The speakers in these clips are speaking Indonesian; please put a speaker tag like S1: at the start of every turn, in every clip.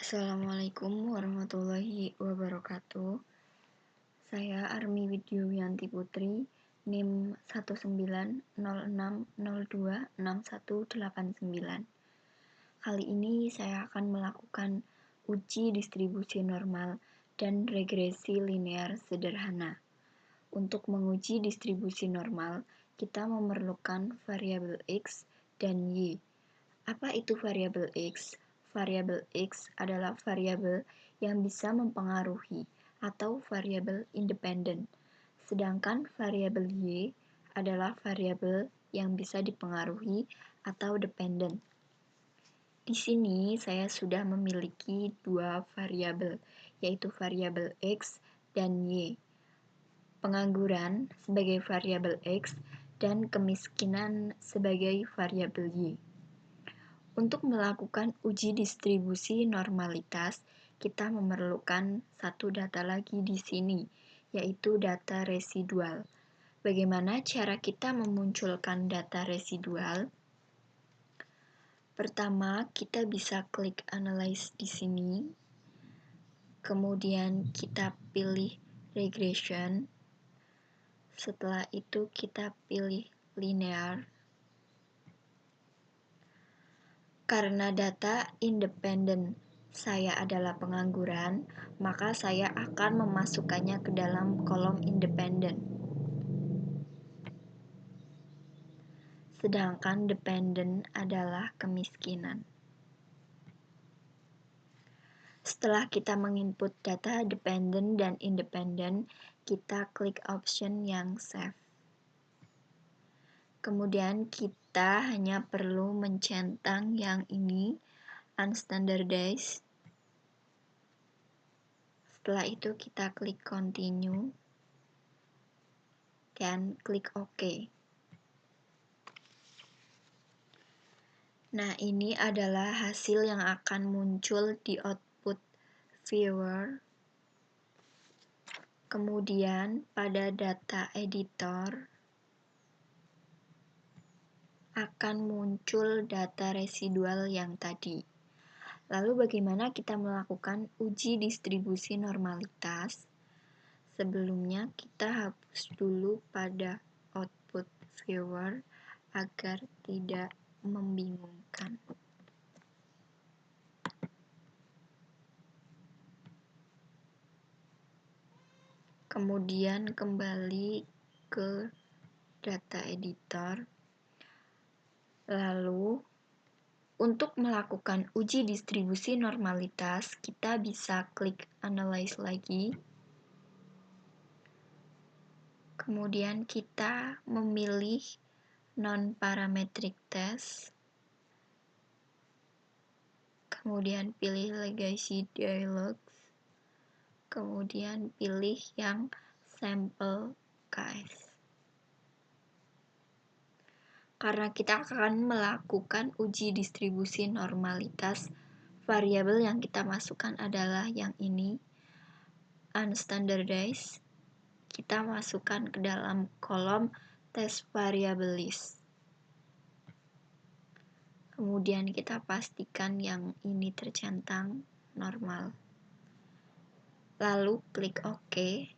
S1: Assalamualaikum warahmatullahi wabarakatuh. Saya Armi Widyowianti Putri, NIM 19060261189. Kali ini saya akan melakukan uji distribusi normal dan regresi linear sederhana. Untuk menguji distribusi normal, kita memerlukan variabel X dan Y. Apa itu variabel X? Variabel X adalah variabel yang bisa mempengaruhi atau variabel independen, sedangkan variabel Y adalah variabel yang bisa dipengaruhi atau dependen. Di sini saya sudah memiliki dua variabel, yaitu variabel X dan Y. Pengangguran sebagai variabel X dan kemiskinan sebagai variabel Y. Untuk melakukan uji distribusi normalitas, kita memerlukan satu data lagi di sini, yaitu data residual. Bagaimana cara kita memunculkan data residual? Pertama, kita bisa klik Analyze di sini. Kemudian kita pilih Regression. Setelah itu kita pilih Linear. Karena data independen saya adalah pengangguran, maka saya akan memasukkannya ke dalam kolom independen. Sedangkan dependen adalah kemiskinan. Setelah kita menginput data dependen dan independen, kita klik option yang Save. Kemudian kita hanya perlu mencentang yang ini, Unstandardized. Setelah itu kita klik Continue dan klik OK. Nah, ini adalah hasil yang akan muncul di output viewer. Kemudian pada data editor akan muncul data residual yang tadi. Lalu bagaimana kita melakukan uji distribusi normalitas? Sebelumnya kita hapus dulu pada output viewer agar tidak membingungkan. Kemudian kembali ke data editor. Lalu untuk melakukan uji distribusi normalitas, kita bisa klik Analyze lagi. Kemudian kita memilih Non-Parametric Test. Kemudian pilih Legacy Dialogs. Kemudian pilih yang Sample Case. Karena kita akan melakukan uji distribusi normalitas, variabel yang kita masukkan adalah yang ini, Unstandardized. Kita masukkan ke dalam kolom Test Variable List. Kemudian kita pastikan yang ini tercentang normal. Lalu klik OK.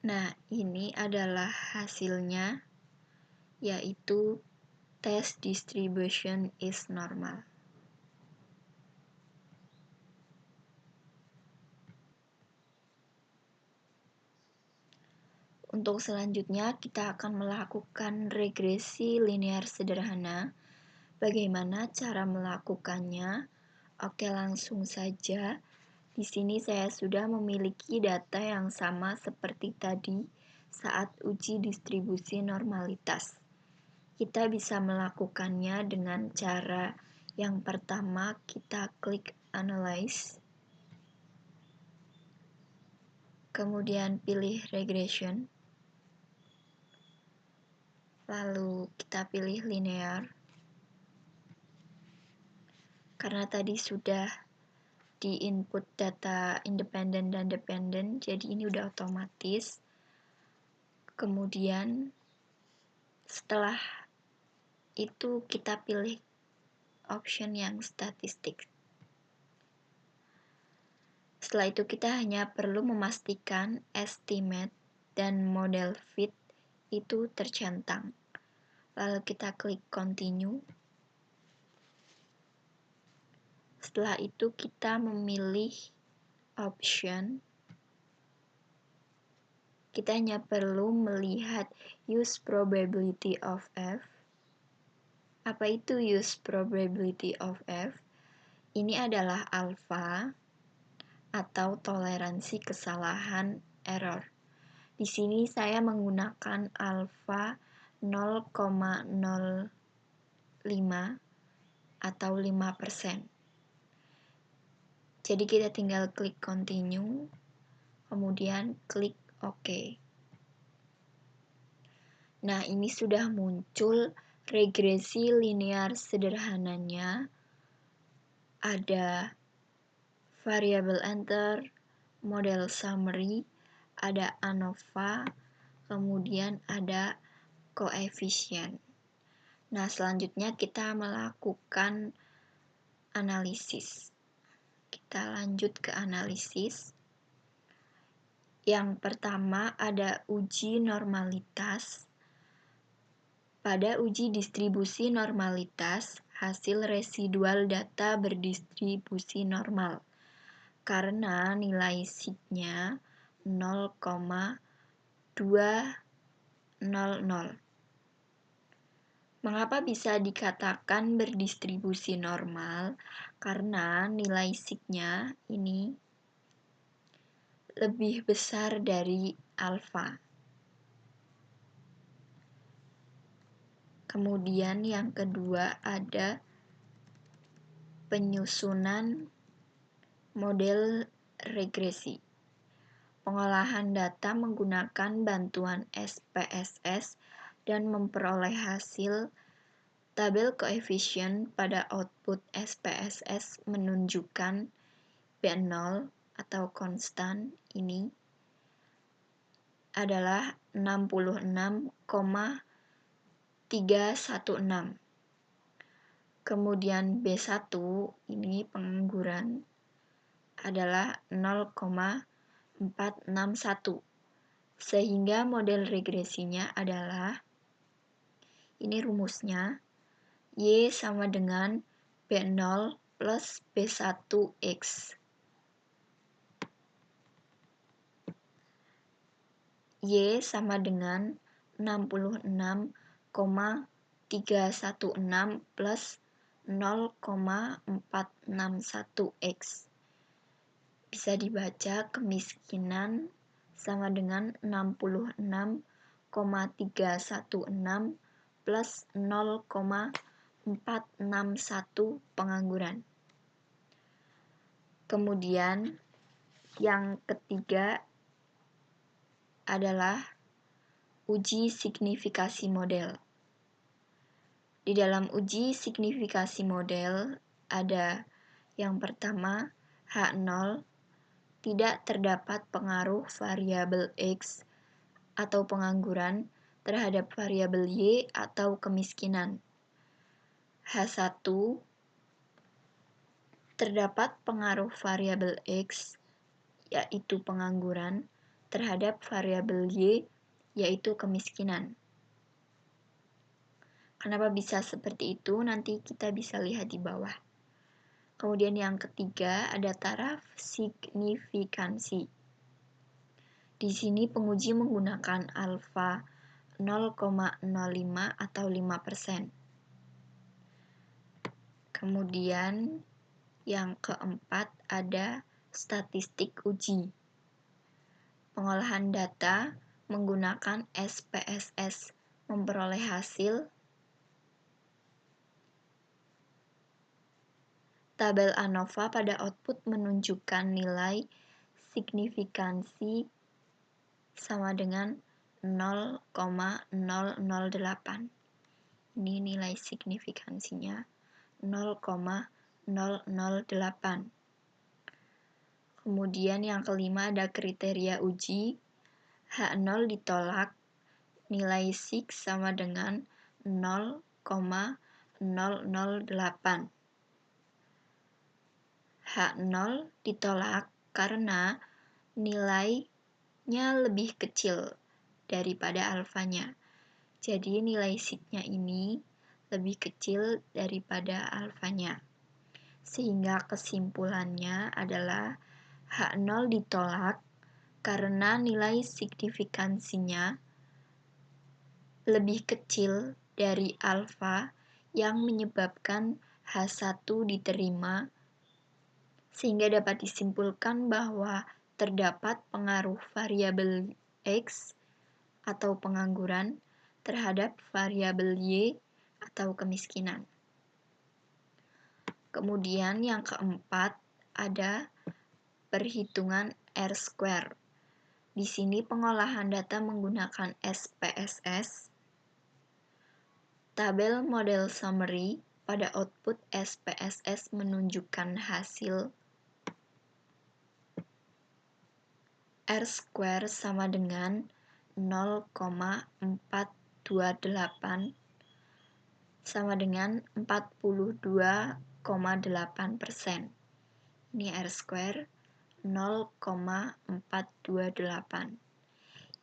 S1: Nah, ini adalah hasilnya, yaitu test distribution is normal. Untuk selanjutnya, kita akan melakukan regresi linear sederhana. Bagaimana cara melakukannya? Oke, langsung saja. Di sini saya sudah memiliki data yang sama seperti tadi saat uji distribusi normalitas. Kita bisa melakukannya dengan cara yang pertama, kita klik Analyze. Kemudian pilih Regression. Lalu kita pilih Linear. Karena tadi sudah di input data independen dan dependen, jadi ini udah otomatis. Kemudian Setelah itu kita pilih option yang statistik. Setelah itu kita hanya perlu memastikan estimate dan model fit itu tercentang. Lalu kita klik continue. Setelah itu kita memilih option. Kita hanya perlu melihat use probability of F. Apa itu use probability of F? Ini adalah alfa atau toleransi kesalahan error. Di sini saya menggunakan alfa 0,05 atau 5%. Jadi kita tinggal klik continue, kemudian klik OK. Nah, ini sudah muncul regresi linear sederhananya. Ada variable enter, model summary, ada ANOVA, kemudian ada koefisien. Nah, selanjutnya kita melakukan analisis. Kita lanjut ke analisis. Yang pertama ada uji normalitas. Pada uji distribusi normalitas, hasil residual data berdistribusi normal karena nilai sigma 0,200. Mengapa bisa dikatakan berdistribusi normal? Karena nilai sigma ini lebih besar dari alfa. Kemudian yang kedua ada penyusunan model regresi. Pengolahan data menggunakan bantuan SPSS dan memperoleh hasil tabel koefisien pada output SPSS menunjukkan B0 atau konstan ini adalah 66,316. Kemudian B1 ini pengangguran adalah 0,461. Sehingga model regresinya adalah, ini rumusnya, Y sama dengan B0 plus B1X. Y sama dengan 66,316 plus 0,461X. Bisa dibaca kemiskinan sama dengan 66,316 plus 0,461 pengangguran. Kemudian yang ketiga adalah uji signifikasi model. Di dalam uji signifikasi model ada yang pertama H0, tidak terdapat pengaruh variabel X atau pengangguran terhadap variabel Y atau kemiskinan. H1, terdapat pengaruh variabel X, yaitu pengangguran, terhadap variabel Y, yaitu kemiskinan. Kenapa bisa seperti itu? Nanti kita bisa lihat di bawah. Kemudian yang ketiga ada taraf signifikansi. Di sini penguji menggunakan alfa 0,05 atau 5%. Kemudian yang keempat ada statistik uji. Pengolahan data menggunakan SPSS memperoleh hasil tabel ANOVA pada output menunjukkan nilai signifikansi sama dengan 0,008. Ini nilai signifikansinya 0,008. Kemudian yang kelima ada kriteria uji. H0 ditolak nilai sig sama dengan 0,008. H0 ditolak karena nilainya lebih kecil daripada alfanya. Jadi nilai signya ini lebih kecil daripada alfanya. Sehingga kesimpulannya adalah H0 ditolak karena nilai signifikansinya lebih kecil dari alfa yang menyebabkan H1 diterima, sehingga dapat disimpulkan bahwa terdapat pengaruh variabel X atau pengangguran terhadap variabel Y atau kemiskinan. Kemudian yang keempat ada perhitungan R-square. Di sini pengolahan data menggunakan SPSS. Tabel model summary pada output SPSS menunjukkan hasil R-square sama dengan 0,428 sama dengan 42,8%. Ini R-square 0,428,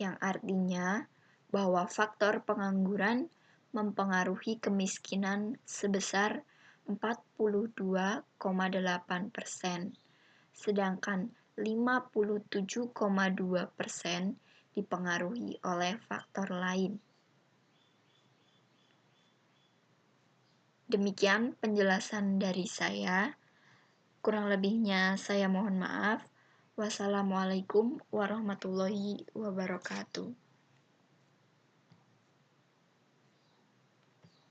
S1: yang artinya bahwa faktor pengangguran mempengaruhi kemiskinan sebesar 42,8%, sedangkan 57,2% dipengaruhi oleh faktor lain. Demikian penjelasan dari saya. Kurang lebihnya saya mohon maaf. Wassalamualaikum warahmatullahi wabarakatuh.